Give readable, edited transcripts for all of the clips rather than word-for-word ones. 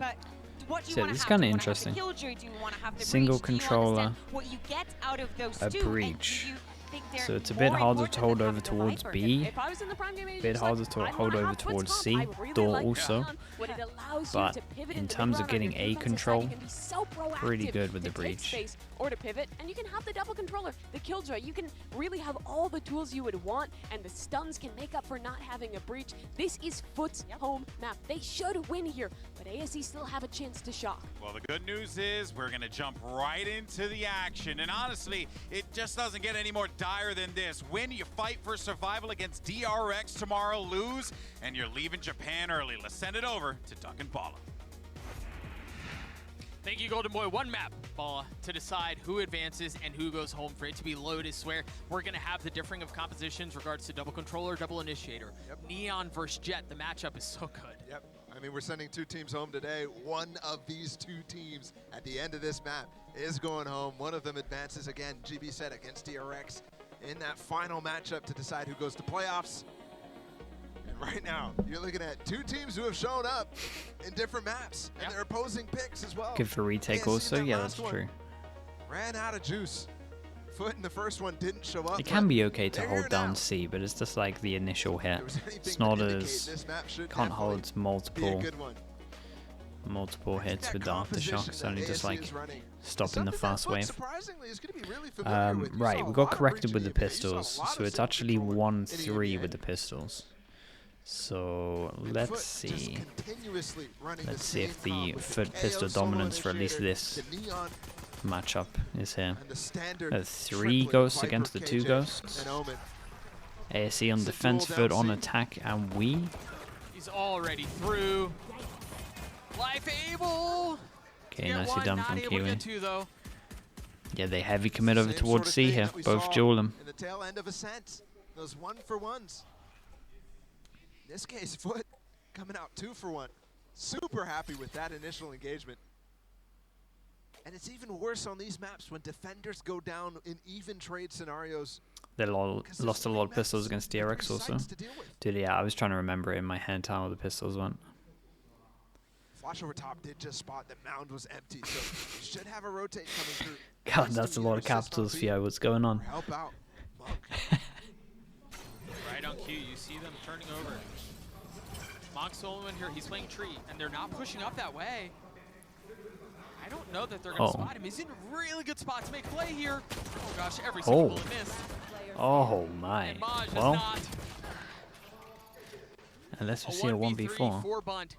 But what do you So want this is to kind have? of Do you want to have interesting. the killjoy? Do you want to have the Single breach? Do you controller, understand what you get out of those a two? And breach. do you think they're So it's a bit more harder to important hold than over having the towards Viper? B, If I was in the prime game, a bit harder to hold over towards C, door also. But in terms of getting A control, pretty good with the breach. Or to pivot, and you can have the double controller, the killjoy. You can really have all the tools you would want, and the stuns can make up for not having a breach. This is FUT's home map. They should win here, but ASE still have a chance to shock. Well, the good news is we're going to jump right into the action, and honestly, it just doesn't get any more dire than this. Win, you fight for survival against DRX tomorrow, lose, and you're leaving Japan early. Let's send it over to Duck and Paula. Thank you, Golden Boy. One map, Balla, to decide who advances and who goes home for it to be Lotus, where we're going to have the differing of compositions regards to double controller, double initiator. Yep. Neon versus Jet, the matchup is so good. Yep. I mean, we're sending two teams home today. One of these two teams at the end of this map is going home. One of them advances again, GB said, against DRX in that final matchup to decide who goes to playoffs. And right now, you're looking at two teams who have shown up in different maps, and their opposing picks as well. Good for retake also, yeah, that's true. Ran out of juice. FUT in the first one didn't show up. It can be okay to hold down C, but it's just like the initial hit. It's not as, can't hold multiple hits with the aftershock. It's only just like stopping the fast wave. Right, we got corrected with the pistols, so it's actually 1-3 with the pistols. So let's see. Let's see if the FUT pistol dominance for at least this matchup is here. 3 ghosts against the 2 ghosts. ASE on defense, FUT on attack, and we. He's already through. Life able. Okay, nicely done from Kiwi. Though. Yeah, they heavy commit over towards C here. Both duel them. In the tail end of Ascent, those 1-for-1s. In this case, FUT coming out 2-for-1. Super happy with that initial engagement. And it's even worse on these maps when defenders go down in even trade scenarios. They lost a lot of pistols against DRX also. Dude, yeah, I was trying to remember it in my head how the pistols went. Flash over top did just spot that Mound was empty, so should have a rotate coming through. God, that's a lot of capitals, Fio. What's going on? Help out. Right on cue, you see them turning over. Monk Solomon here, he's playing tree, and they're not pushing up that way. I don't know that they're going to spot him. He's in a really good spot to make play here. Oh gosh, every single bullet missed. Oh my. Well, unless we see a 1v4. Bunt.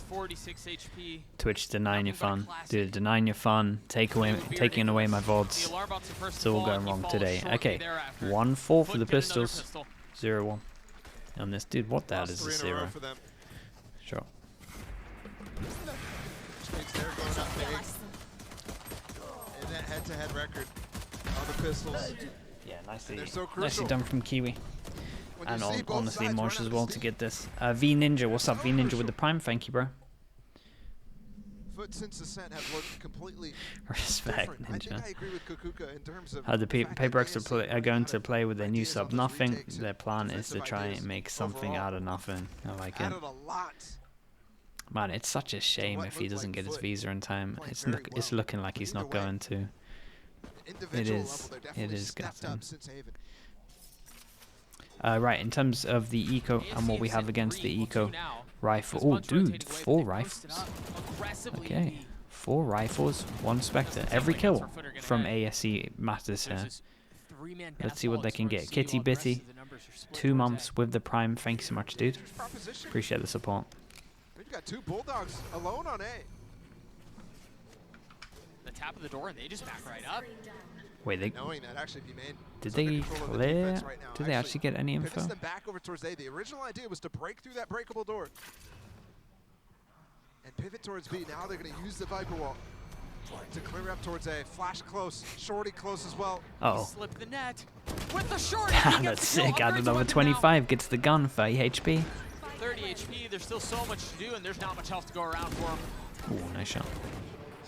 46 HP. Twitch denying your fun. Dude, denying your fun. Taking away my VODs. It's all going wrong today. Okay, 1-4 for the pistols. 0-1. On this dude, what the hell is a 0? Sure. In that head-to-head record of the pistols. Yeah, nicely done from Kiwi. And honestly, Mosh as well to get this. V Ninja, what's up? V Ninja with the Prime, thank you, bro. FUT since Ascent have looked completely respect, different. Ninja. I think I agree with Kukuka in terms of how the Paperx are going to play with their new sub nothing. Their plan is to try and make something out of nothing. I like it. Man, it's such a shame if he doesn't get his visa in time. It's looking like he's not going to. It is gutting. Right, in terms of the eco and what we have against the eco rifle. Oh, dude, 4 rifles. Okay, 4 rifles, 1 Spectre. Every kill from ASE matters here. Let's see what they can get. Kitty Bitty, 2 months with the Prime. Thank you so much, dude. Appreciate the support. We've got 2 Bulldogs alone on A. The tap of the door, and they just back right up. Wait, did they clear? Did they actually get any info? Them back over towards A. The original idea was to break through that breakable door and pivot towards B. Now they're going to use the Viper wall to clear up towards A. Flash close, shorty close as well. Oh, slip the net with the shorty. That's sick. Out of number 25 gets the gun for HP. 30 HP. There's still so much to do, and there's not much health to go around for him. Ooh, nice shot.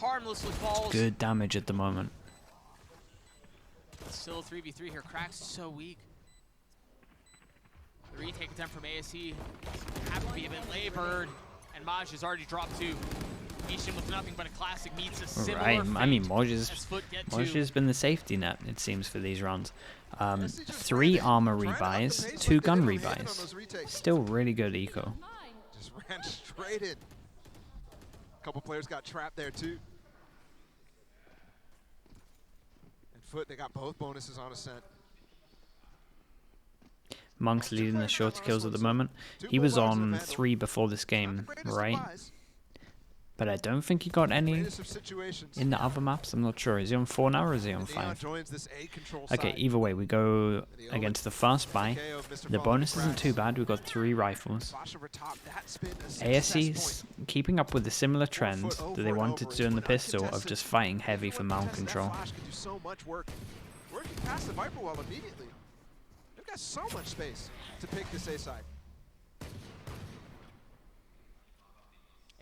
Harmlessly falls. Good damage at the moment. Still 3v3 here. Cracks so weak. The retake attempt from ASE happened to be a bit labored, and Maj has already dropped to Mishin with nothing but a classic meets a similar Right, I mean, Moj as FUT get to. has been the safety net, it seems, for these rounds. 3 armor rebuys, 2 gun rebuys. Still really good eco. Just ran straight in. A couple players got trapped there too. And FUT, they got both bonuses on Ascent. Monk's leading the shorter kills at the moment. He was on 3 before this game, right? But I don't think he got any in the other maps. I'm not sure. Is he on 4 now or is he on 5? Okay, either way, we go against the first buy. The bonus isn't too bad. We've got 3 rifles. ASE's keeping up with the similar trend that they wanted to do in the pistol of just fighting heavy for mount control. Working past the Viper wall immediately. They've got so much space to pick this A side.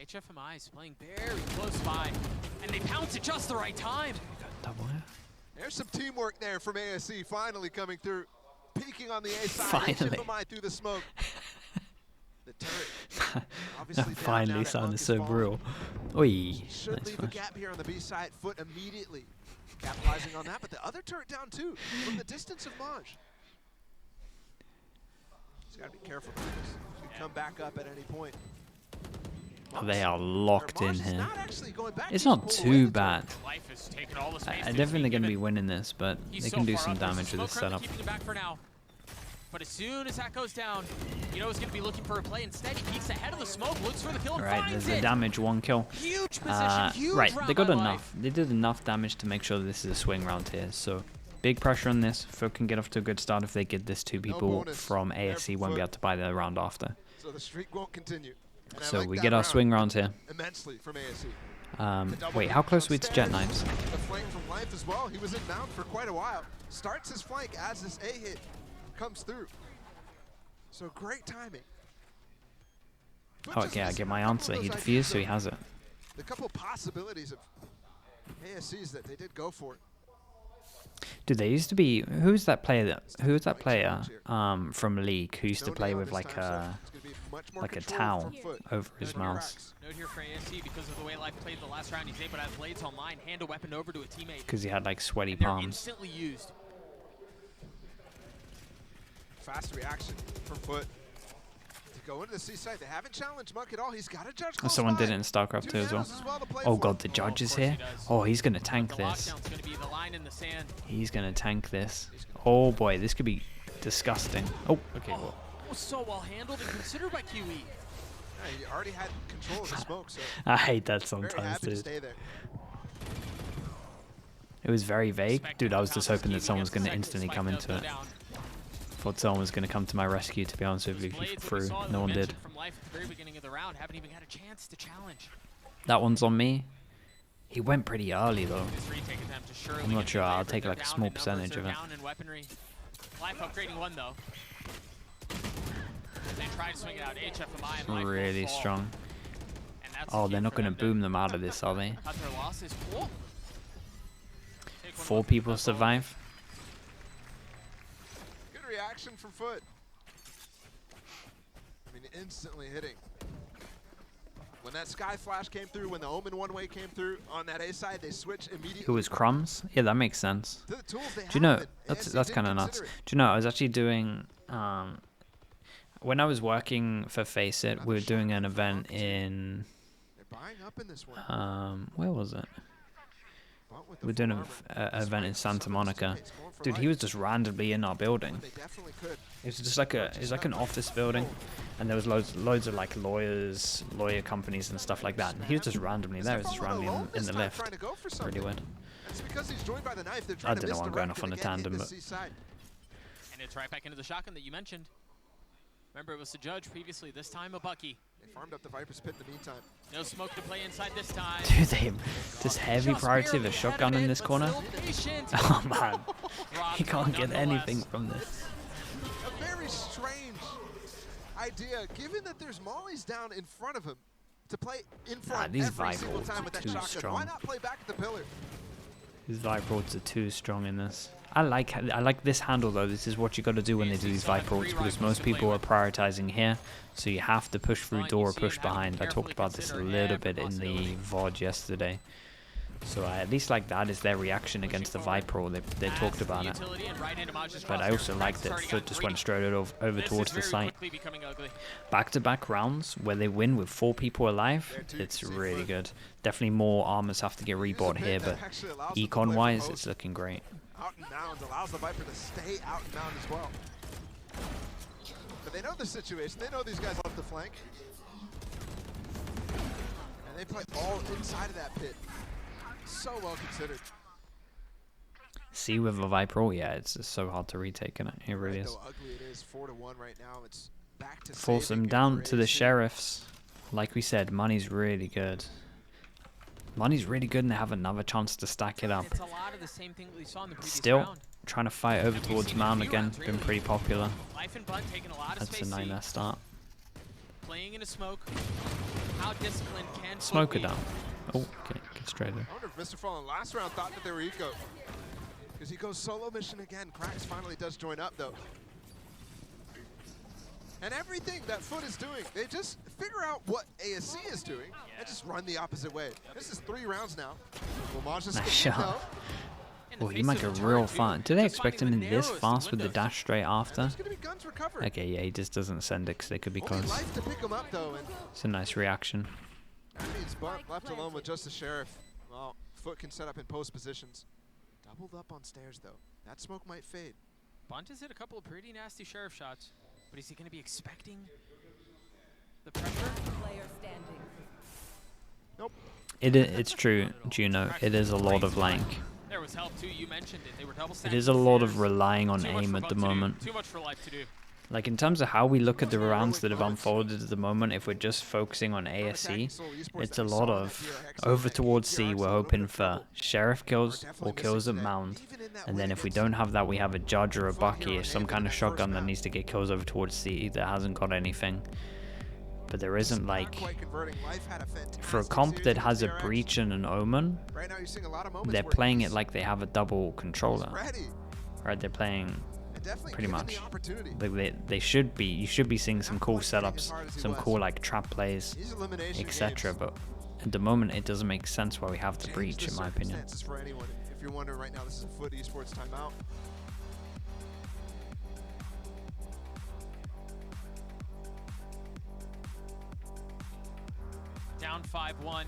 HFMI is playing very close by, and they pounce at just the right time. Double it. There's some teamwork there from ASE finally coming through. Peeking on the A side. Finally. HFMI through the smoke. The turret. That finally sounded so brutal. Oi. Should Nice leave flash. a gap here on the B side. FUT immediately capitalizing on that, but the other turret down too from the distance of Maj. He's got to be careful. He can come back up at any point. Oh, they are locked in Maj is here. not actually going back. It's He's not pulled away too the bad. Life has taken all the space I that's definitely been going to be given. winning this, but He's they so can do far some up. There's damage with smoke this currently setup. keeping him back for now. But as soon as that goes down, you know he's going to be looking for a play. Instead, he peeks ahead of the smoke, looks for the kill, and Alright, finds there's the it. damage, 1 kill. Huge position, huge Right, round they got by enough. Life. They did enough damage to make sure that this is a swing round here. So big pressure on this. FUT can get off to a good start if they get this 2 people bonus from there ASE for won't be FUT. able to buy the round after. So the streak won't continue. And I So like we that get our round swing round here. immensely from ASE. Wait, how close are we to Jet Knives? The flank from Life as well. He was in mount for quite a while. Starts his flank as this A hit comes through. So great timing. Oh, okay, I get my answer. He defused, so he has it. The couple possibilities of ASCs that they did go for. Dude, there used to be who's that player from League who used to play with like a towel over his mouse Note here for ASC because of the way Life played the last round. He's able to have blades online, hand a weapon over to a teammate. because he had like sweaty And they're palms. instantly used. Fast reaction from FUT to go into the C side. They haven't challenged Muck at all. He's got a judge. And someone did it in StarCraft 2 as well. Oh god, the judge is here. Oh, he's gonna tank The this. lockdown's going to be the line in the sand. He's gonna tank this. Oh boy, this could be disgusting. Oh, okay. Well, Oh, so well handled and considered by QE. Yeah, he already had control of the smoke, so I hate that very sometimes, happy to dude. stay there. It was very vague, dude. I was just hoping that someone was gonna instantly come into it. Thought someone was gonna come to my rescue. To be honest with you, through. No one did. From Life at the very beginning of the round, haven't even had a chance to challenge. That one's on me. He went pretty early though. This retake attempt to surely I'm not get sure. the I'll favor. take They're like a down small in numbers, percentage they're of it. down in weaponry. Life upgrading 1 though. They try to swing it out. HFMI and Life Really both fall. strong. And that's Oh, the they're key not for gonna them to boom them out of this, are they? cut their losses. Whoa. Take 4 1 people look. survive. Good reaction from FUT. I mean, instantly hitting. When that Sky Flash came through, when the Omen one-way came through on that A side, they switched immediately. Who was Crumbs? Yeah, that makes sense. To the tools they Do you know, have, and that's ASC kind of didn't nuts. consider Do it. you know, I was actually doing, when I was working for Face It, we were doing an event in, They're buying up in this one. where was it? Bought with the We were doing full an armor. event in Smart, Santa some of his Monica. teammates going for Dude, he life. was just randomly in our building. They definitely could. It was just like an office building, and there was loads of like lawyer companies and stuff like that. And he was just randomly there. He was just randomly in the lift. Pretty weird. It's because he's joined by the knife. They're I trying to don't know, I'm going misdirect off on him a again, hit tandem, the but C side. And it's right back into the shotgun that you mentioned. Remember, it was the judge previously. This time, a Bucky. They farmed up the Viper's pit in the meantime. No smoke to play inside this time. dude, they just heavy Just priority of barely a shotgun ahead of in it, this but corner. still patient. Oh man, Robbed he can't get nonetheless. anything from this. A very strange idea, given that there's mollies down in front of him to play in front these every single Viper time with that too shotgun. strong. Why not play back at the pillar? His Viper bolts are too strong in this. I like this handle though. This is what you got to do when they do these Viper ults, because most people are prioritizing here, so you have to push through door or push behind. I talked about this a little bit in the VOD yesterday. So I at least like that is their reaction against the Viper ult. They talked about it. But I also like that FUT just went straight over towards the site. Back-to-back rounds where they win with 4 people alive, it's really good. Definitely more armors have to get rebought here, but econ-wise, it's looking great. Out and mound allows the Viper to stay out and mound as well. But they know the situation. They know these guys love the flank. And they play all inside of that pit. So well considered. See with a Viper ult, yeah, it's just so hard to retake, and it really is. Ugly it is, 4-1 right now. It's back to Force them down to the sheriffs. Like we said, money's really good. Money's really good, and they have another chance to stack it up. It's a lot of the same thing that we saw in the previous Still round. trying to fight over towards Mound again. Been pretty popular. Life and Bun taking a lot of That's a space. 9 start. Playing in a smoke. How disciplined can Smoker FUT be? down. Oh, okay, get straight in. I wonder if Mr. Fallen last round thought that they were eco. Because he goes solo mission again. Krax finally does join up though. And everything that FUT is doing, they just figure out what ASE is doing and just run the opposite way. This is 3 rounds now. Nice shot. Oh, he might get real fun. Do they expect him in this fast with the dash straight after? Okay, yeah, he just doesn't send it because they could be close. It's a nice reaction. That means Bunt left alone with just the sheriff. Well, FUT can set up in post positions. Doubled up on stairs though. That smoke might fade. Bunt has hit a couple of pretty nasty sheriff shots, but is he going to be expecting the pressure? Nope. It's true, Juno. It is a lot of like. There was help too. You mentioned it. They were double It is a lot of relying on aim at the moment. Too much for Life to do. Like in terms of how we look at the rounds that have unfolded at the moment, if we're just focusing on ASE, it's a lot of over towards C, we're hoping for sheriff kills or kills at Mound. And then if we don't have that, we have a Judge or a Bucky or some kind of shotgun that needs to get kills over towards C that hasn't got anything. But there isn't like, for a comp that has a Breach and an Omen, they're playing it like they have a double controller. Right, they're playing pretty much. Like they should be, you should be seeing some cool setups, some cool like trap plays, etc. But at the moment it doesn't make sense why we have the Breach, in my opinion. If you're wondering right now, this is a FUT esports timeout. Down 5-1.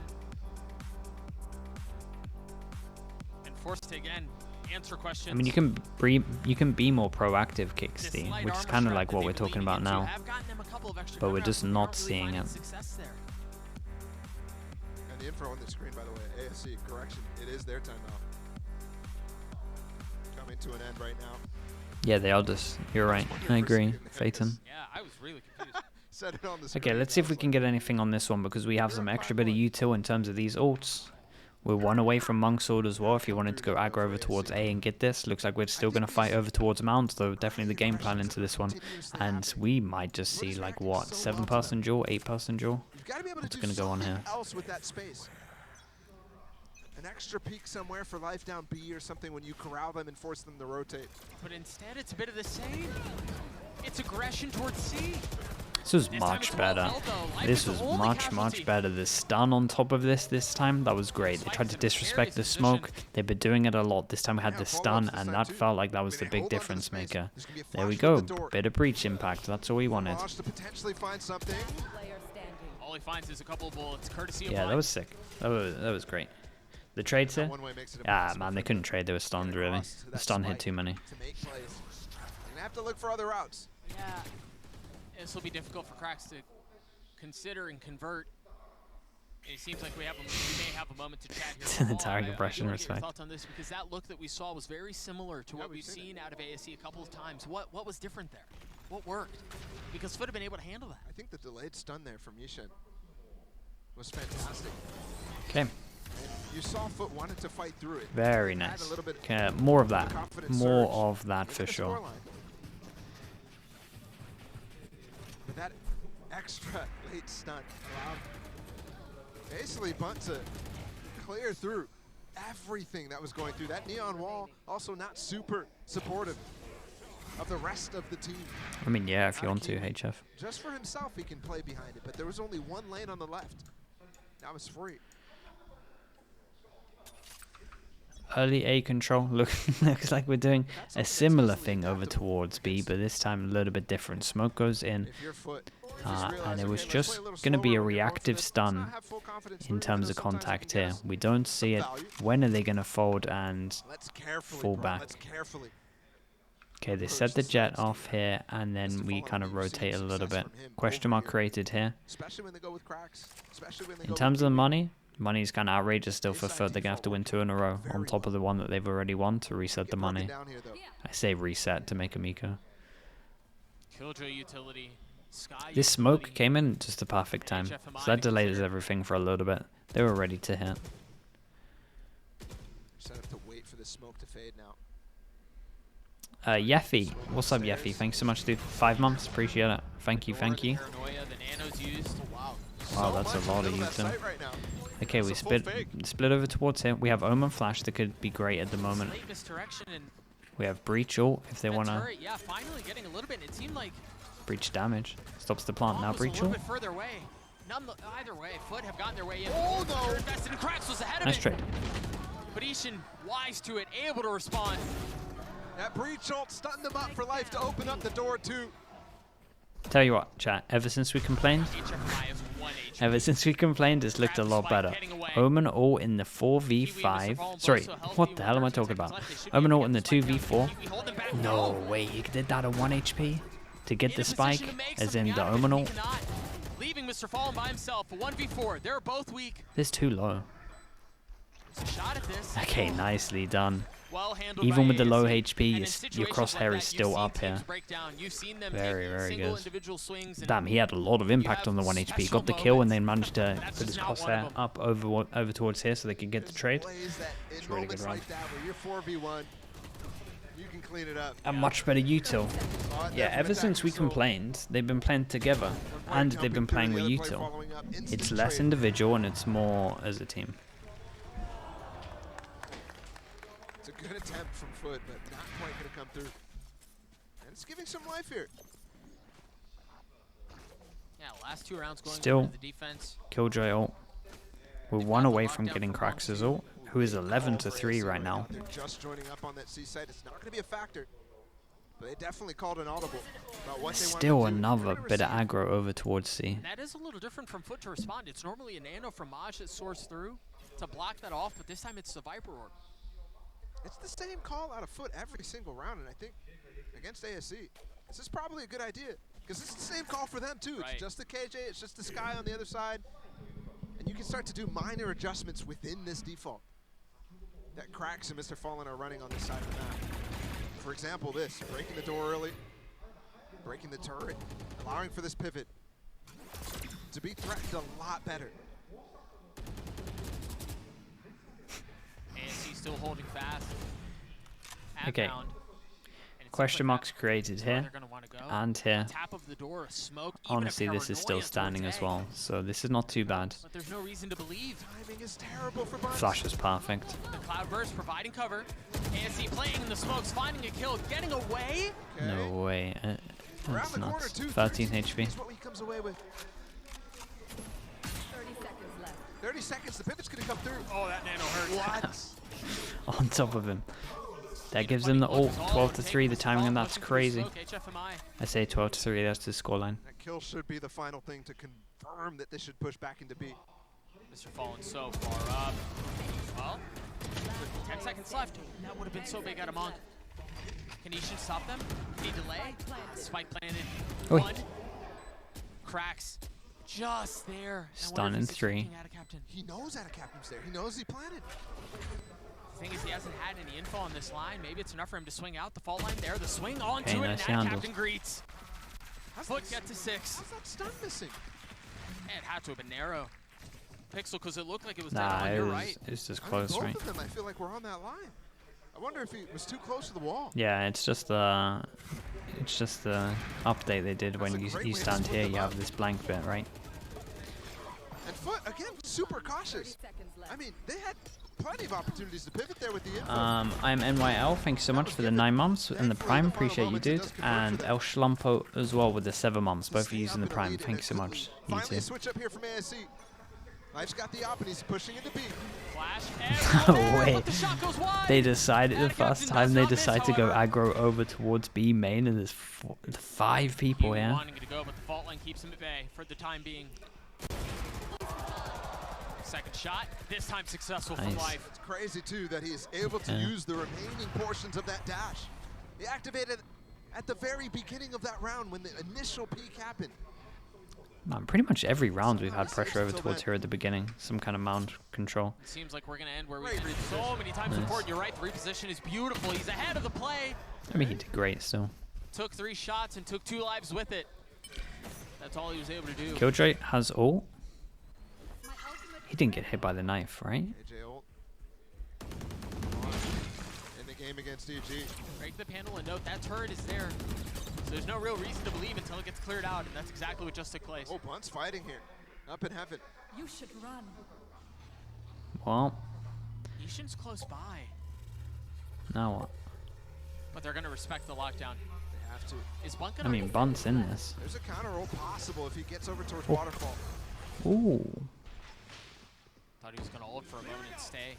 And forced to again answer questions. I mean, you can be more proactive, Kicksty, which is kind of like what we're talking about now. But we're just not seeing it. And the info on the screen, by the way, ASE, correction, it is their timeout. Coming to an end right now. Yeah, they are just, you're right. I agree, Phaeton. Yeah, I was really confused. Set it on the screen. Okay, let's see if we can get anything on this one, because we have some extra bit of util in terms of these ults. We're 1 away from Monk's Sword as well. If you wanted to go aggro over towards A and get this, looks like we're still going to fight over towards Mount, though definitely the game plan into this one. And we might just see like what, 7-person duel, 8-person duel? What's going to go on here? An extra peek somewhere for life down B or something when you corral them and force them to rotate. But instead, it's a bit of the same. It's aggression towards C. This was much better. This was much better. The stun on top of this time, that was great. They tried to disrespect the smoke. They've been doing it a lot. This time we had the stun, and that felt like that was the big difference maker. There we go. Bit of breach impact. That's all we wanted. All he finds is a couple of bullets, courtesy of yeah, that was sick. That was great. The trade here? Ah, man, they couldn't trade. They were stunned, really. The stun hit too many. Have to look for other routes. Yeah. This will be difficult for Krax to consider and convert. It seems like we may have a moment to chat here. It's an entire impression, respect. Thoughts on this, because that look that we saw was very similar to what we've seen out of ASE a couple of times. What was different there? What worked? Because FUT have been able to handle that. I think the delayed stun there from Yishen was fantastic. Okay. You saw FUT wanted to fight through it. Very nice. Okay, more of that. More of that for sure. With that extra late stun allowed basically Bunt to clear through everything that was going through. That neon wall also not super supportive of the rest of the team. I mean, yeah, if you want to, HF. Just for himself, he can play behind it, but there was only one lane on the left. Now it's free. Early A control. Looks like we're doing a similar thing over towards B, but this time a little bit different. Smoke goes in, and it was just going to be a reactive stun in terms of contact here. We don't see it. When are they going to fold and fall back? Okay, they set the jet off here, and then we kind of rotate a little bit. Question mark created here. In terms of the money is kind of outrageous still for FUT. They're going to have to win 2 in a row on top of the one that they've already won to reset the money. I say reset to make a Miko. This smoke came in just the perfect time, so that delays everything for a little bit. They were ready to hit. Set up to wait for the smoke to fade now. Yeffy, what's up, Yeffy? Thanks so much, dude. 5 months, appreciate it. Thank you, thank you. Wow, that's a lot of use. Okay, we split over towards here. We have Omen Flash that could be great at the moment. We have Breach ult if they want to. Breach damage stops the plant. Now Breach ult. Either way, FUT have gotten their way in. Oh no! Invested in Cracks was ahead of Nice it. trade. But Ishin, wise to it, able to respond. That breach ult stunned them up for life to open up the door to. Tell you what, chat. Ever since we complained, it's looked a lot better. Omen ult in the 4v5. Sorry, what the hell am I talking about? Omen ult in the 2v4. No way, he did that at 1 HP to get the spike, as in the Omen ult. Leaving Mr. Fallen by himself, a 1v4. They're both weak. This is too low. Shot at this. Okay, nicely done. Well handled. Even with the low ASE. HP, your crosshair is still up here. Very, very good. Damn, he had a lot of impact on the 1 HP. Got the kill and then managed to put his crosshair up over towards here so they could get the trade. It's a really good run. A much better util. Yeah, ever since we complained, they've been playing together. And they've been playing with util. It's less individual and it's more as a team. Good attempt from FUT, but not quite going to come through. And it's giving some life here. Yeah, last 2 rounds going Still, into the defense. Killjoy ult. We're 1 away from getting Krax's ult, who is 11-3 right now. They're just joining up on that C site. It's not going to be a factor, but they definitely called an audible about what they Still want to do. another bit of aggro over towards C. That is a little different from FUT to respond. It's normally a nano from Maj that soars through to block that off, but this time it's the Viper Orb. It's the same call out of FUT every single round, and I think against ASE, this is probably a good idea because it's the same call for them too. Right. It's just the KJ, it's just the Sky on the other side, and you can start to do minor adjustments within this default that Cracks and Mr. Fallen are running on this side of the map. For example, this breaking the door early, breaking the turret, allowing for this pivot to be threatened a lot better. ASE still holding fast. Okay. Question marks created here and here. Honestly, this is still standing as well, so this is not too bad. But there's no reason to believe. Timing is terrible for Flash is perfect. The Cloudburst providing cover. ASE playing in the smokes, finding a kill, getting away. Okay. No way. That's nuts. 13 HP. That's what he comes away with. 30 seconds, the pivot's gonna come through. Oh, that nano hurt. What? On top of him. That gives him the ult. 12-3, the timing on that's crazy. I say 12-3, that's the scoreline. That kill should be the final thing to confirm that this should push back into B. Mr. Fallen so far up. Well, 10 seconds left. That would have been so big out of Monk. Can Ishin stop them? Can he delay? Spike planted. Oi. 1. Cracks. Just there. Stun in 3. He knows out of Captain's there. He knows he planted. The thing is, he hasn't had any info on this line. Maybe it's enough for him to swing out the fault line there. The swing onto it, nice and handle. Captain greets. FUT get to 6. How's that stun missing? It had to have been narrow. Pixel, because it looked like it was Nah, dead on your right. it's just I mean, close, both right? of them, I feel like we're on that line. I wonder if he was too close to the wall. Yeah, it's just the update they did when you stand here. You have this blank bit, right? And FUT, again, super cautious. I mean, they had plenty of opportunities to pivot there with the info. I'm NYL, thanks so much for the 9 months and the Prime, appreciate you, dude. And El Schlampo as well with the 7 months, both of you using the Prime, thanks so much. You Finally, too. switch up here from ASE. Life's got the op and he's pushing into B. Flash. Oh, wait. But the shot goes wide. They decided the And first Captain time does they not miss, decide to go however. aggro over towards B main, and there's 5 people here. Wanting to go, but the fault line keeps him at bay for the time being. Second shot, this time successful from Nice. Life. It's crazy, too, that he's able to Yeah. use the remaining portions of that dash. He activated at the very beginning of that round when the initial peak happened. Man, pretty much every round we've had pressure over towards here at the beginning. Some kind of mount control. It seems like we're going to end where we've ended so many times before. And you're right, the reposition is beautiful. He's ahead of the play. I mean, he did great still. Took 3 shots and took 2 lives with it. That's all he was able to do. Killjoy has ult. He didn't get hit by the knife, right? AJ ult. In the game against EG. Break the panel and note that turret is there. So there's no real reason to believe until it gets cleared out, and that's exactly what just took place. Oh, Bunt's fighting here. Up in heaven. You should run. Well, Yishin's close by, now what? but they're going to respect the lockdown. They have to. Is Bunt I going to... mean, Bunt's in this. There's a counter ult possible if he gets over towards Oh. Waterfall. Ooh. Thought he was going to ult for a moment and stay.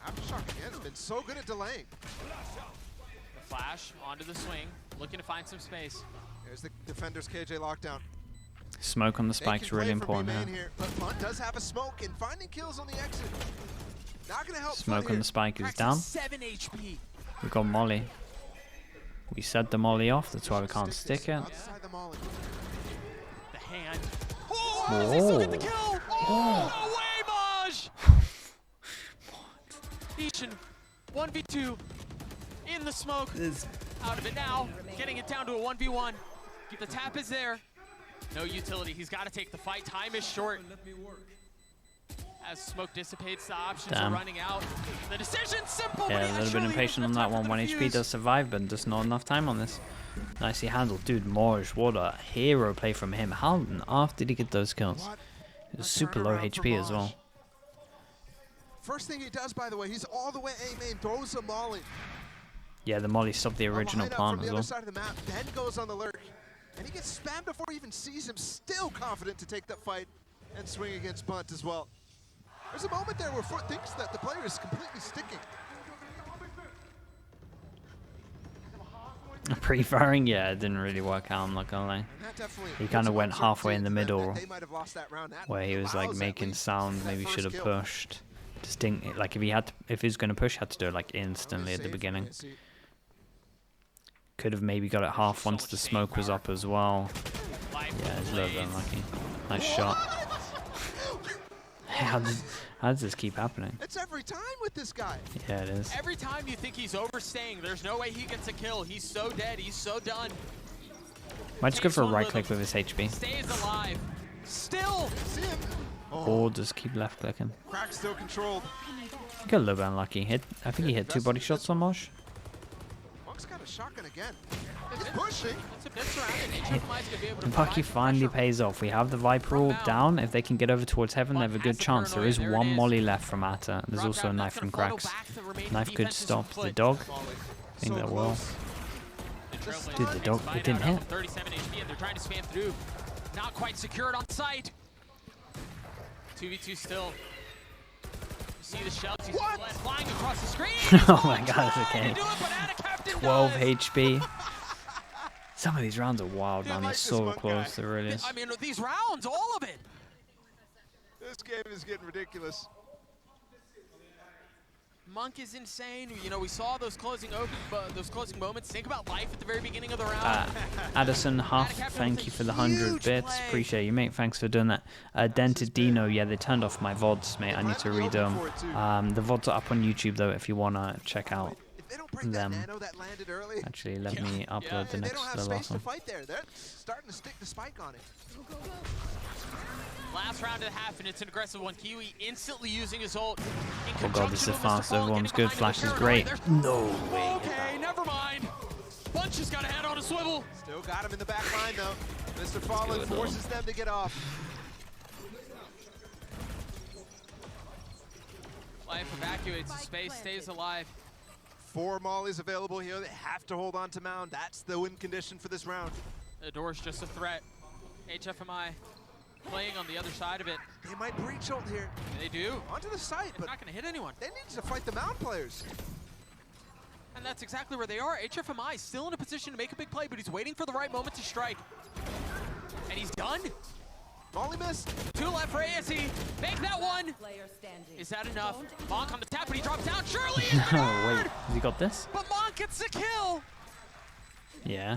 Aftershock again has been so good at delaying. The flash onto the swing, looking to find some space. There's the defender's KJ lockdown. Smoke on the They spike's can play really from B important main here. But Bunt does have a smoke and finding kills on the exit. Not gonna help Smoke FUT on here. the spike is Cracks down. at 7 HP. We got Molly. We set the Molly off, that's why we can't this stick it. outside the molly. The hand. Oh, does he still get the kill? Oh, no way, Maj! Yishin, 1v2, in the smoke, out of it now, getting it down to a 1v1. The tap is there. No utility, he's got to take the fight. Time is short. As smoke dissipates, the options Damn. are running out. The decision's simple, Yeah, but a he little bit actually impatient on even that the one. time 1 for the HP fuse. does survive, but just not enough time on this. Nicely handled. Dude, Moj, what a hero play from him. How on earth did he get those kills? What He was a super low turnaround for HP as Maj. well. First thing he does, by the way, he's all the way A main, throws a molly. Yeah, the Molly stopped the original Line up plant from as the well. other side of the map, then goes on the lurk. And he gets spammed before he even sees him, still confident to take that fight and swing against Bunt as well. There's a moment there where FUT thinks that the player is completely sticking. Pre-firing, yeah, it didn't really work out, I'm not gonna lie. And that definitely He puts kinda some went halfway in the uncertainty middle, that they might have lost that round. That where he was like allows at making least sound, that maybe first should have kill. pushed. Distinct, like if he had to, if he was gonna push, had to do it like instantly at the beginning. Could have maybe got it half once the smoke was up as well. Yeah, it's a little bit unlucky. Nice shot. How does this keep happening? It's every time with this guy. Yeah, it is. Every time you think he's overstaying, there's no way he gets a kill. He's so dead, he's so done. Might just go Takes for a one right with click him. with his HP. Stays alive. Still. See him? Or just keep left clicking. Crack still controlled. Got a little bit unlucky. I think he hit 2 body shots on Moj. Monk's got a shotgun again. He's pushing. That's a bit surrounded. HFMI's gonna be able to Bucky provide finally pressure. pays off. We have the Viper ult down. If they can get over towards heaven, they have a good chance. There is There it one is. molly left from Atta. There's Drop also a down, knife that's from gonna funnel Cracks. back the remaining Knife could defenses stop with the foot. dog. Molly. I think So that will. close. The Trailblazers Dude, the takes dog, fight it didn't out hit. of 37 HP, and they're trying to spam through. Not quite secured on site. 2v2 still. You see the shells. He's flying across the screen. Oh my god, it's Trying okay. to do it, but Anacaptain 12 does. HP. Some of these rounds are wild, Yeah, man. like He's this so one close. guy. It really is. I mean, these rounds, all of it. This game is getting ridiculous. Monk is insane. You know, we saw those closing moments. Think about life at the very beginning of the round. Addison Huff, Anacaptain thank with you a for the 100 huge bits. play. Appreciate you, mate. Thanks for doing that. Dented Dino, yeah, they turned off my VODs, mate. I need to redo them. The VODs are up on YouTube, though, if you want to check out If they don't break that them. nano that landed early, Actually, let me upload the they next, don't have the space last to one. fight there. They're starting to stick the spike on it. Last round of the half, and it's an aggressive one. Kiwi instantly using his ult. Oh god, this is fast. Everyone's good. Flash is great. No way. Okay, never mind. Bunch has got a head on a swivel. Still got him in the back line, though. Mr. Fallen good, though. forces them to get off. Life evacuates the space, stays alive. 4 mollies available here. They have to hold on to Mound. That's the win condition for this round. The door's just a threat. HFMI playing on the other side of it. They might breach ult here. They do. Onto the site, It's but not going to hit anyone. they need to fight the Mound players. And that's exactly where they are. HFMI is still in a position to make a big play, but he's waiting for the right moment to strike. And he's done. Molly missed. 2 left for ASE. Make that one. Is that enough? Monk on the tap, but he drops down. Surely it's been Oh, heard! wait. Has he got this? But Monk gets the kill. Yeah.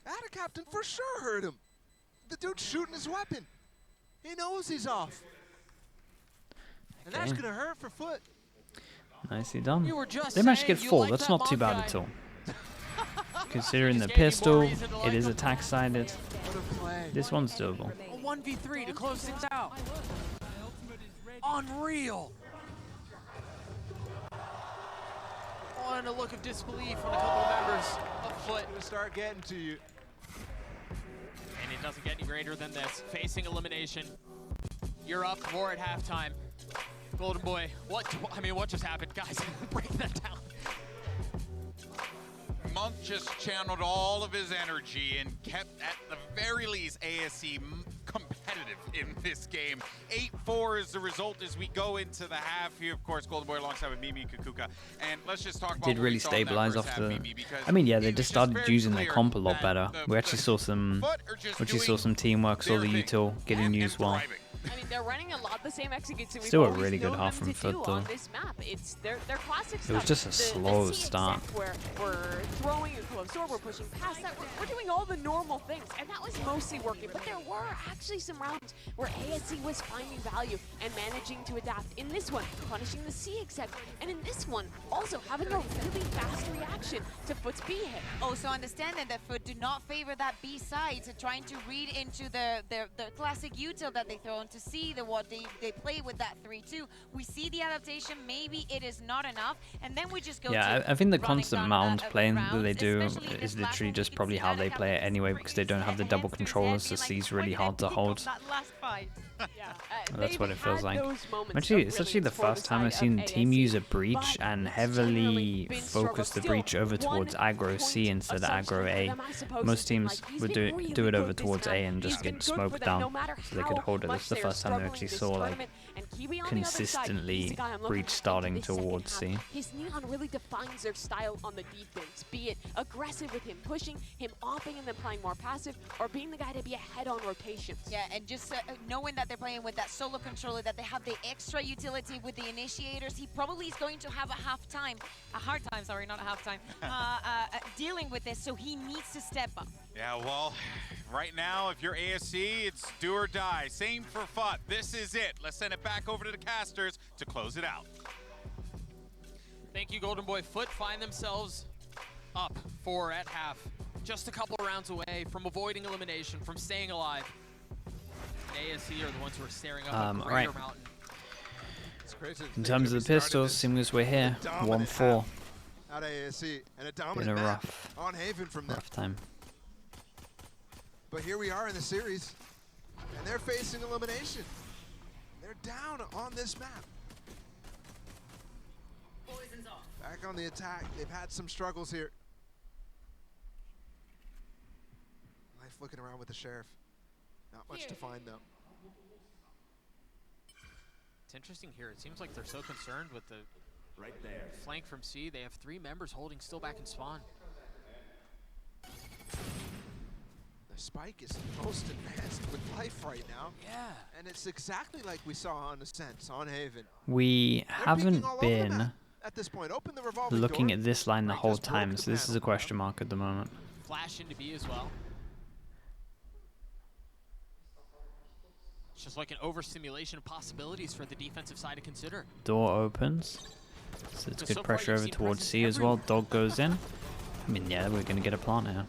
Ada Captain for sure heard him. The dude's shooting his weapon. He knows he's off. And that's Okay. going to hurt for FUT. Nicely done. You were just They managed to saying get you 4. like That's that not too Monk bad guy. at all. Considering the Just gave you more pistol, reason to like it is him. attack-sided. What a play. This one's doable. A 1v3 to close things out. Unreal. Oh, and a look of disbelief on a couple of members of FUT. Going to start getting to you. And it doesn't get any greater than this. Facing elimination. You're up 4 at halftime. Golden Boy, what just happened? Guys, break that down. Monk just channeled all of his energy and kept, at the very least, ASE competitive in this game. 8-4 is the result as we go into the half here. Of course, Golden Boy alongside with Mimi Kukuka. And let's just talk about Did what really we saw in that stabilize first off half, the... Mimi, because I mean, yeah, it they was just just started very using their clear comp a lot that better. We actually saw some... FUT are just We actually saw doing some teamwork, saw their the thing util getting and used well. thriving. I mean, they're running a lot the same execution. Still a We've always really good known half them from to FUT, do on though. this map. It's their classic It was stuff. just a The slow C start. exec where we're throwing a close door, we're pushing past that, we're doing all the normal things, and that was mostly working. But there were actually some rounds where ASE was finding value and managing to adapt. In this one, punishing the C exec, and in this one, also having a really fast reaction to FUT's B hit. Also understanding that FUT do not favor that B side, so trying to read into the classic util that they throw into C, what they play with that 3-2. We see the adaptation, maybe it is not enough, and then we just go Yeah, to I think the running constant down, mound playing that rounds, they do especially in is this last literally one. just We can probably see how they Ada play it Captain anyway, because they don't have the hands double to his controllers, so head, being C's like, really "Why hard did I to pick up hold. that last fight?" Yeah, That's what it feels like. Actually, it's actually the first time I've seen the ASE, team use a breach but and it's heavily generally been focus the struggled. breach Still, over towards 1 aggro C point instead of of aggro sunshine for A. them, I suppose, Most has been teams like, he's would been do really it good over this towards A map. and just He's been get good for smoked them down, no matter so they could how hold it. much This is the they're first time they struggling actually this saw like tournament. And Kiwi on the other side, he's consistently the guy I'm looking breach at starting into this second towards half. C. His neon really defines their style on the defense, be it aggressive with him pushing, him offing and then playing more passive, or being the guy to be ahead on rotations. Yeah, and just knowing that they're playing with that solo controller, that they have the extra utility with the initiators, he probably is going to have a hard time, sorry, not a half time, dealing with this, so he needs to step up. Yeah, well, right now, if you're ASE, it's do or die. Same for FUT. This is it. Let's send it back over to the casters to close it out. Thank you, Golden Boy. FUT find themselves up 4 at half. Just a couple rounds away from avoiding elimination, from staying alive. And ASE are the ones who are staring up a greater right. mountain. It's crazy to In think terms that of we the pistols, started seeing as we're here, this dominant 1-4. half Out of ASE, and a Been dominant a map rough, on Haven from them. rough time. But here we are in the series, and they're facing elimination. They're down on this map. Back on the attack. They've had some struggles here. Life looking around with the sheriff. Not much to find though. It's interesting here. It seems like they're so concerned with the flank from C. They have 3 members holding still back in spawn. The spike is most advanced with Life right now. Yeah. And it's exactly like we saw on Ascent, on Haven. We They're haven't peeking all over the been map at this point. Open the revolving looking door. at this line the Right, whole just broke time, the so this is a panel. question mark at the moment. Flash into B as well. It's just like an overstimulation of possibilities for the defensive side to consider. Door opens, so it's So good far pressure you've over seen towards presence C as well. everywhere. Dog goes in. I mean, yeah, we're gonna get a plant here.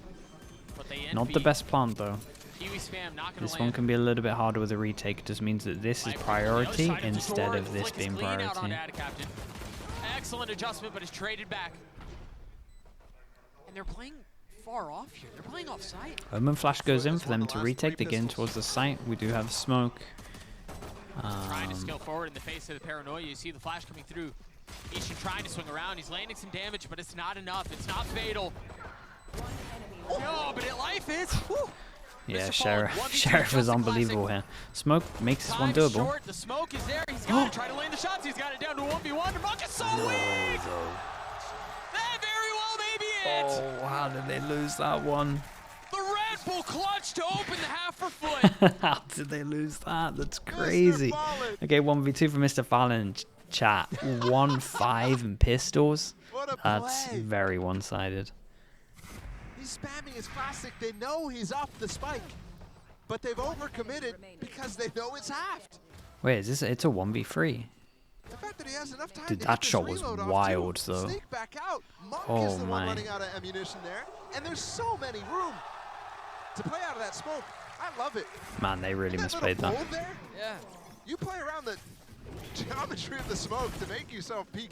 But they end Not B. the best plant though. Kiwi spam not gonna This land. one can be a little bit harder with a retake. It just means that this is Life on the other priority side of the instead door. of The this flick is being clean out priority. onto Ada Captain. Excellent adjustment, but it's traded back. And they're playing far off here. They're playing off site. Omen flash goes in Has for won them the to last retake. 3 They get in pistols. towards the site. We do have smoke. Trying to scale forward in the face of the paranoia. You see the flash coming through. Ishin trying to swing around. He's landing some damage, but it's not enough. It's not fatal. No, but life is. Whew. Yeah, Sheriff was unbelievable here. Smoke makes this one doable. Short. The smoke is there. He's going to try to land the shots. He's got it down to 1v1. Monk is so weak. That very well may be it. Oh, how did they lose that one? The Red Bull clutch to open the half for FUT. How did they lose that? That's crazy. Okay, 1v2 for Mr. Fallon. Chat. 1-5 and pistols. That's very one-sided. He's spamming his classic. They know he's off the spike, but they've overcommitted because they know it's halved. Wait, is this? It's a 1v3. The fact that he has enough time Dude, to that get shot this was reload wild, off too. though. Sneak back out. Monk Oh is the one my. running out of ammunition there, and there's so many room to play out of that smoke. I love it. Man, they really misplayed that. There, Yeah. you play around the geometry of the smoke to make yourself peak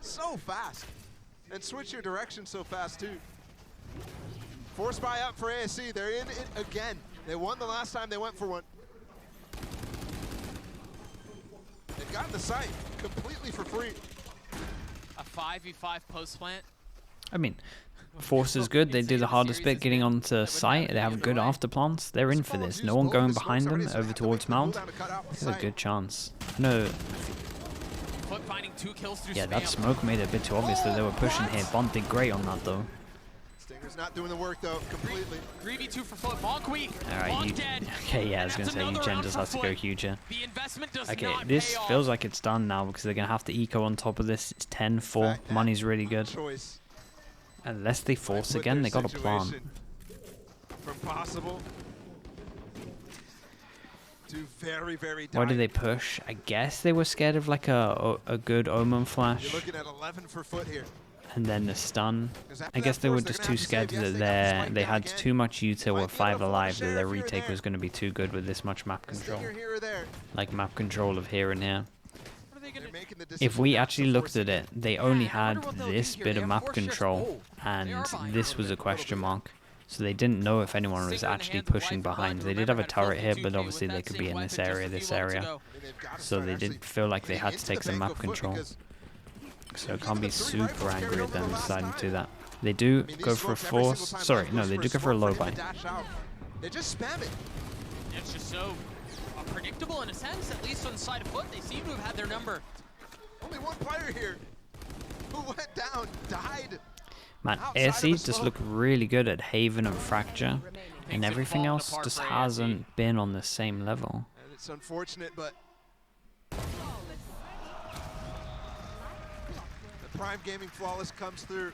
so fast and switch your direction so fast too. Force buy up for ASE. They're in it again. They won the last time they went for one. They've gotten the site completely for free. A 5v5 post plant. I mean, Force is good. They do the hardest bit getting onto site. They have good after plants. They're in for this. No one going behind them over towards Mount. This is a good chance. No. FUT finding 2 kills through Yeah, spam. that smoke made it a bit too obvious that they were pushing here. Bond did great on that though. Stinger's not doing the work though, completely. 3v2 for FUT. Monk weak. Alright, Monk dead. okay, yeah, I was And gonna say that's Eugen another just round has to for go FUT. huge here. The investment does Okay, not this pay off. feels like it's done now because they're gonna have to eco on top of this. It's 10-4. Money's really good. Choice. Unless they force again, they got a plant. From possible to very, very Why did dying. they push? I guess they were scared of like a good Omen You're flash. looking at 11 for FUT here. And then the stun. 'Cause after I that guess they were force, they're just gonna too have to scared save. Yes, that they got the spike they down had again. too much util Might with be 5 able to alive fall that their sheriff here or retake there. was going to be too good with this much map control. Stinger here or there. Like map control of here and here. What are they gonna They're do? making the If decision we not actually to looked force at it, they only had what they'll do this here. bit They of have map 4 shifts. control, Oh, they and are behind this a was a little question bit. mark. So they didn't know if anyone was Stinger in the actually hands of pushing Wife and behind. Bud. They did Remember, have a had turret here, 52K but obviously with they that could same be in weapon this just a area, few this levels area. ago. And they've gotta So start they actually did feel like they getting had to into take the some bank map of FUT control. because So it even can't be the 3 super rifles angry carried at over the them last deciding to do time. that. They do I mean, go these for a smokes every single force. time Sorry, Mount no, goes they for do go for a smoke low him buy. to dash out. They just spam it. It's just so predictable in a sense, at least on the side of FUT. They seem to have had their number. Only one player here who went down, died. Man, Outside of ASE the just smoke. look really good at Haven and Fracture, and Things have everything fallen else apart just for ASE. hasn't been on the same level. And it's unfortunate, but the Prime Gaming Flawless comes through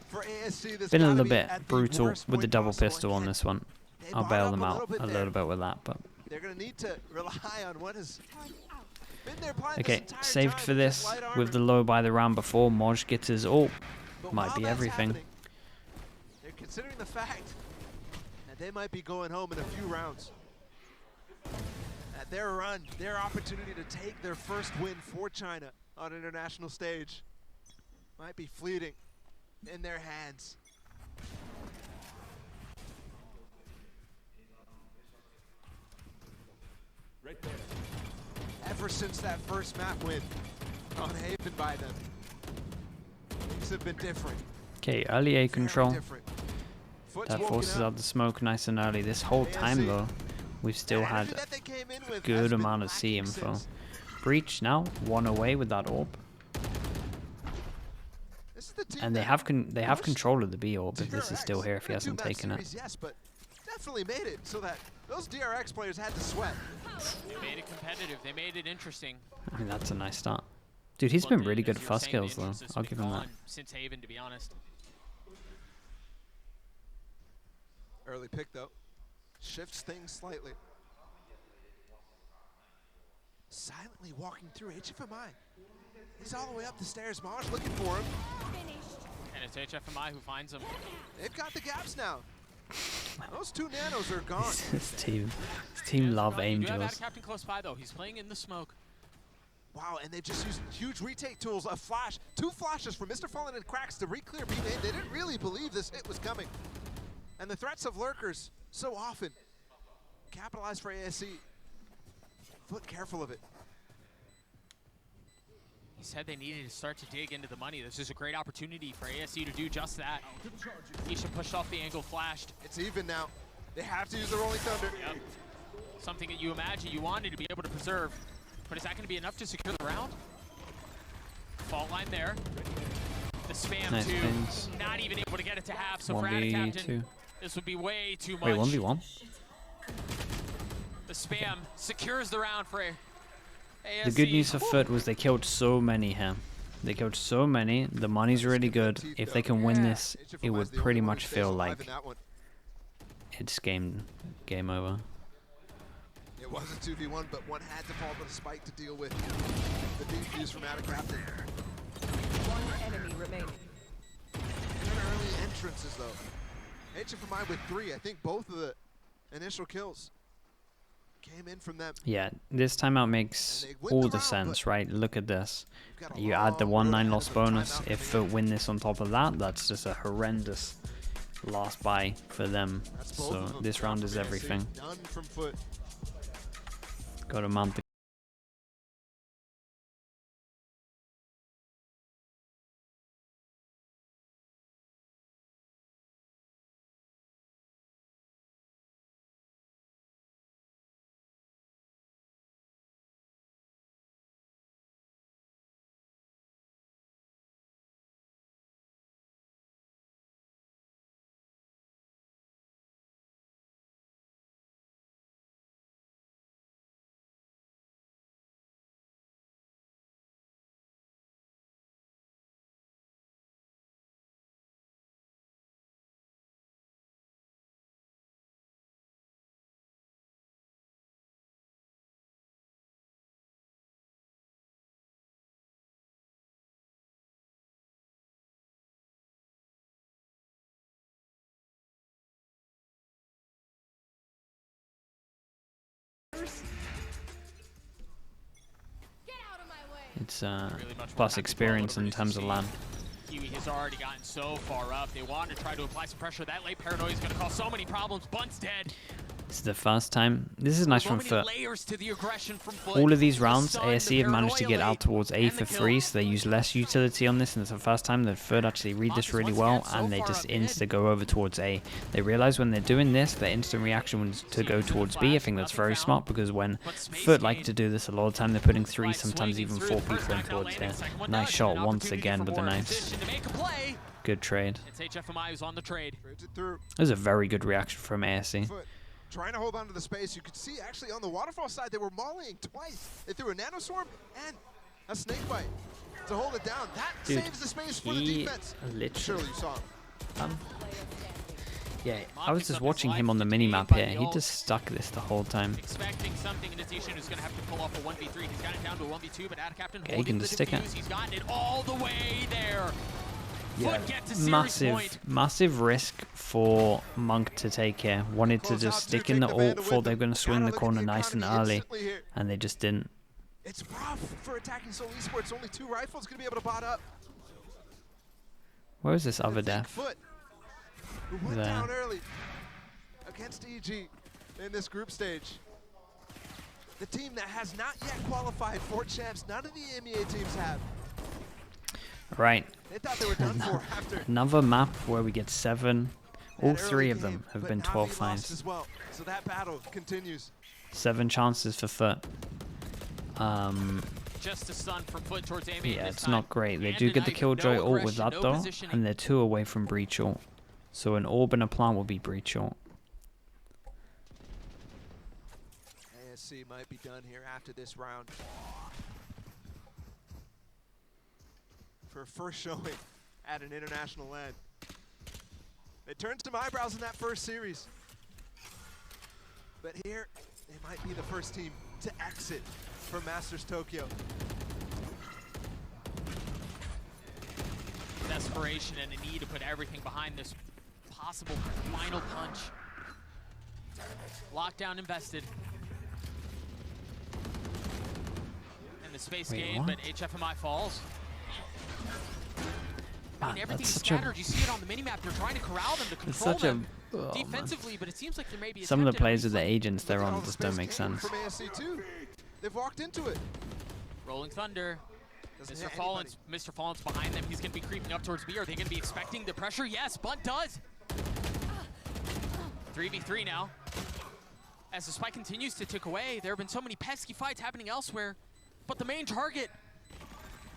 for ASC. This Been a gotta little be bit at the brutal worst with the point double possible. pistol on Again, this one. they I'll bought bail up them a out little bit a there. little bit with that, but They're going to need to rely on what has been their plan this okay, entire saved time for with this light with armor. the low by the round before. Moj gets his ult. But Might while be that's everything. happening, they're considering the fact that they might be going home in a few rounds. At their run, their opportunity to take their first win for China on an international stage might be fleeting in their hands. Ever since that first map win on Haven by them, things have been different. Okay, early A Very control. different. Foot's That woken forces up. out the smoke nice and early. This whole time though, we've still The had energy that they came in with has good been amount of C lacking info. since. Breach now, one away with that orb, This is the team and they that have pushed control of the B orb if this is DRX still here if he in a hasn't two-match taken it. series, yes, but definitely made it so that those DRX players had to sweat. They made it competitive. They made it interesting. I mean that's a nice start. Dude, he's But been the- really good as at you were fast saying, the kills though. interest has I'll been give him that. gone since Haven, to be honest. Early pick though, shifts things slightly. Silently walking through HFMI. He's all the way up the stairs. Maj looking for him. And it's HFMI who finds him. They've got the gaps now. Those 2 nanos are gone. This team love You do have angels. Captain close by, though. He's playing in the smoke. Wow, and they just used huge retake tools, a flash, 2 flashes from Mr. Fallen and Cracks to re-clear B main. They didn't really believe this hit was coming. And the threats of lurkers so often capitalized for ASE. FUT careful of it. He said they needed to start to dig into the money. This is a great opportunity for ASE to do just that. Isha pushed off the angle, flashed. It's even now. They have to use the Rolling Thunder. Yep. Something that you imagine you wanted to be able to preserve. But is that going to be enough to secure the round? Fault line there. The spam Nice too. pings. Not even able to get it to half. So for Captain, this would be way too much. Wait, 1v1? The spam secures the round for ASE. The good news for FUT was they killed so many here. They killed so many. The money's really good. If they can win this, it would pretty much feel like it's game over. It was a 2v1, but one had to fall to the spike to deal with the defuse from Captain. One enemy remaining. Early entrances though. HFMI with 3. I think both of the initial kills came in from them. Yeah, this timeout makes all the sense, right? Look at this. You add the 1-9 loss bonus. If FUT win this on top of that, that's just a horrendous last buy for them. So this round is everything. Done from FUT. Got to mount the It's plus experience in terms of LAN. Kiwi has already gotten so far up. They want to try to apply some pressure. That late paranoia is going to cause so many problems. Bunt's dead. This is the first time. This is nice from FUT. FUT. All of these rounds, ASE have managed to get out towards A for free, so they use less utility on this, and it's the first time that FUT actually read this really well, and they just insta go over towards A. They realize when they're doing this, their instant reaction was to go towards B. I think that's very smart, because when FUT like to do this a lot of time, they're putting 3, sometimes even 4 people in towards A. Nice shot once again with a nice, good trade. It's HFMI who's on the trade. That was a very good reaction from ASE. Trying to hold on to the space. You could see actually on the waterfall side they were mollying twice. They threw a nanoswarm and a snake bite to hold it down. That saves the space for the defense. Literally, surely you saw him. Yeah, I was just watching him on the minimap here. He just stuck this the whole time. Expecting something, and Natishan is going to have to pull off a 1v3. He's got it down to a 1v2, but Captain he can just stick it. He's gotten it all the way there. Yeah, massive risk for Monk to take here. Wanted to just stick in the ult, thought they were going to swing the corner nice and early, and they just didn't. It's rough for attacking Seoul Esports. Only 2 rifles going to be able to bot up. Where is this other death? FUT, who went down early against EG in this group stage. The team that has not yet qualified for champs. None of the EMEA teams have. Right. They thought they were done for after. Another map where we get 7. All 3 of them have been 12-5s. As well. So that battle continues. 7 chances for FUT. Just a stun from FUT towards Amy. Yeah, it's not great. They do get the Killjoy ult with that though, and they're 2 away from Breach ult. So an orb and a plant will be Breach ult. ASE might be done here after this round. For a first showing at an international LAN. They turned some eyebrows in that first series. But here, they might be the first team to exit from Masters Tokyo. Desperation and a need to put everything behind this possible final punch. Lockdown invested. And the space gained, but HFMI falls. I mean, everything's scattered. You see it on the minimap. They're trying to corral them to control them defensively, but it seems like there may be some of the players with the agents they're on just don't make sense. From ASE too. They've walked into it. Rolling Thunder. Doesn't Mr. hit Fallon's behind them. He's going to be creeping up towards B. Are they going to be expecting the pressure? Yes, Bunt does. 3v3 now. As the spike continues to tick away, there have been so many pesky fights happening elsewhere. But the main target,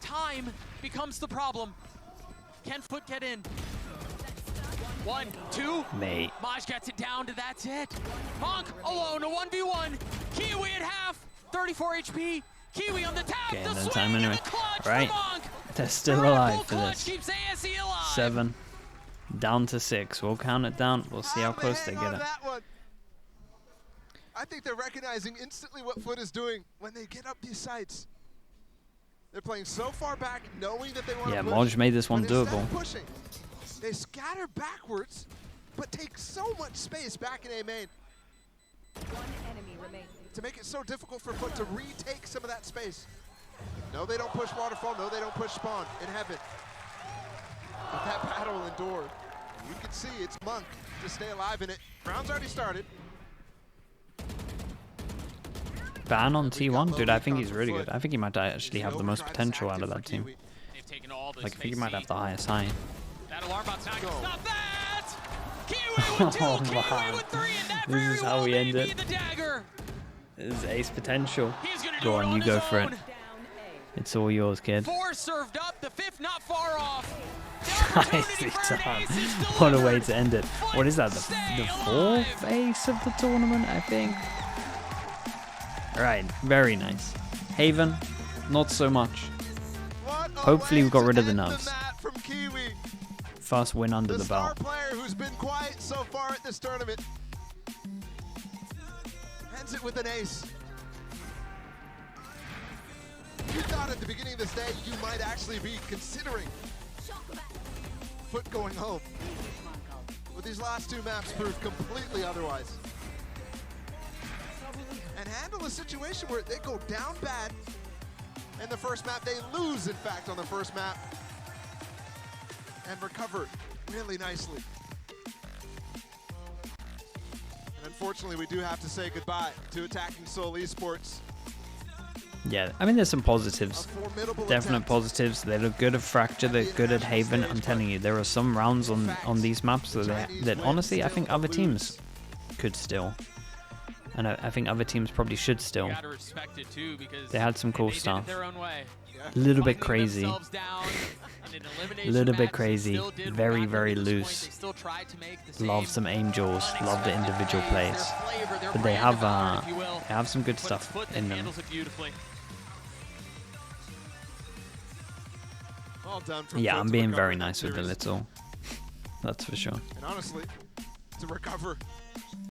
time, becomes the problem. Can FUT get in? 1, 2. Mate. Maj gets it down to that's it. Monk alone, a 1v1. Kiwi at half, 34 HP. Kiwi on the tap, Getting the the swing, time anyway. and the clutch Right. for Monk. They're still Triple alive for clutch this. keeps ASE alive. 7. Down to 6. We'll count it down. We'll see how close they get it. That one. I think they're recognizing instantly what FUT is doing when they get up these sites. They're playing so far back, knowing that they want to Yeah, push. Moj made this one but instead doable. of pushing, they scatter backwards, but take so much space back in A main One enemy remaining. to make it so difficult for FUT to retake some of that space. No, they don't push Waterfall. No, they don't push Spawn in Heaven. But that battle endured. And you can see it's Monk to stay alive in it. Round's already started. Ban on T1? Dude, I think he's really good. I think he might actually have the most potential out of that team. They've taken all the Like, I think he space might have seat. the highest high. That alarm bot's not gonna Go. stop that! Kiwi with 2, Oh, Kiwi wow. with 3, and that This very is how well we may end be it. the dagger. This is ace potential. He's gonna Go do it on, you his go for it. own. Down A. It's all yours, kid. 4 served up, the 5th not far off. The Nicely opportunity for an done. ace is What a way delivered. to end it. What is that? The Stay fourth alive. ace of the tournament, I think. Right, very nice. Haven, not so much. What a Hopefully way we got to rid of the end nerves. map from Kiwi. First win under The the star belt. player who's been quiet so far at this tournament. Ends it with an ace. You thought at the beginning of this day you might actually be considering FUT going home. But these last 2 maps proved completely otherwise. And handle a situation where they go down bad in the first map. They lose, in fact, on the first map. And recover really nicely. And unfortunately, we do have to say goodbye to Attacking Soul Esports. Yeah, I mean, there's some A positives. formidable Definite attempt. positives. They look good at Fracture. They're good at Haven. I'm telling you, there are some rounds on these maps that honestly, I think other teams could still. And I think other teams probably should still. You gotta respect it too, because They had some cool they did it stuff. their own way. A little bit Finding crazy. themselves down in an elimination Little bit match, they crazy. still did Very, what got very them to this loose. point. They still tried to make the Love same some angels. Love the individual plays, plays. their flavor, their But they brand have of art, if you will. they have some good But stuff it's FUT that in them. handles it beautifully. Well done from Yeah, FUT I'm to being recover very in that nice with the series. little. That's for sure. And honestly, to recover